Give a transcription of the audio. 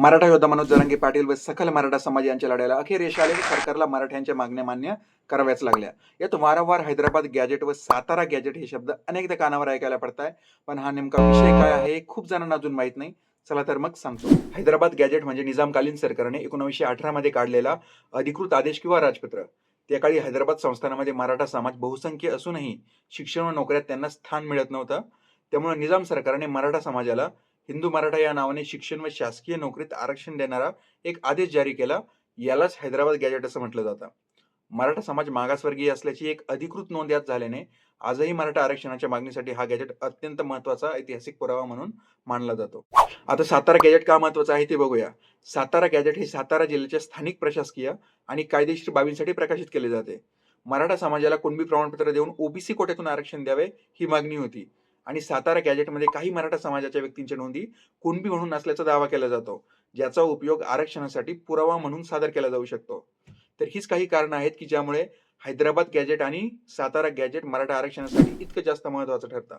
मराठा योद्धा मनोज जरांगे पाटील व सकल मराठा समाज यांच्या लढ्याला अखेर यश आले. सरकारला मराठ्यांच्या मागण्या मान्य कराव्याच लागल्या. यात वारंवार हैदराबाद गॅजेट व सातारा गॅजेट हे शब्द अनेकदा कानावर ऐकायला पडताय, पण हा नेमका विषय काय आहे हे खूप जणांना अजून माहित नाही. चला तर मग सांगतो. हैदराबाद गॅजेट म्हणजे निजामकालीन सरकारने 1918 मध्ये काढलेला अधिकृत आदेश किंवा राजपत्र. त्या काळी हैदराबाद संस्थानामध्ये मराठा समाज बहुसंख्य असूनही शिक्षण व नोकऱ्यात त्यांना स्थान मिळत नव्हतं. त्यामुळे निजाम सरकारने मराठा समाजाला हिंदू मराठा या नावाने शिक्षण व शासकीय नोकरीत आरक्षण देणारा एक आदेश जारी केला. यालाच हैदराबाद गॅजेट असं म्हटलं जातं. मराठा समाज मागासवर्गीय असल्याची एक अधिकृत नोंद यात झाल्याने आजही मराठा आरक्षणाच्या मागणीसाठी हा गॅजेट अत्यंत महत्वाचा ऐतिहासिक पुरावा म्हणून मानला जातो. आता सातारा गॅजेट का महत्वाचं आहे ते बघूया. सातारा गॅजेट हे सातारा जिल्ह्याच्या स्थानिक प्रशासकीय आणि कायदेशीर बाबींसाठी प्रकाशित केले जाते. मराठा समाजाला कुणबी प्रमाणपत्र देऊन ओबीसी कोट्यातून आरक्षण द्यावे ही मागणी होती आणि सातारा गॅजेटमध्ये काही मराठा समाजाच्या व्यक्तींच्या नोंदी कुणबी म्हणून असल्याचा दावा केला जातो, ज्याचा उपयोग आरक्षणासाठी पुरावा म्हणून सादर केला जाऊ शकतो. तर हीच काही कारणं आहेत की ज्यामुळे हैदराबाद गॅजेट आणि सातारा गॅजेट मराठा आरक्षणासाठी इतकं जास्त महत्वाचं ठरतं.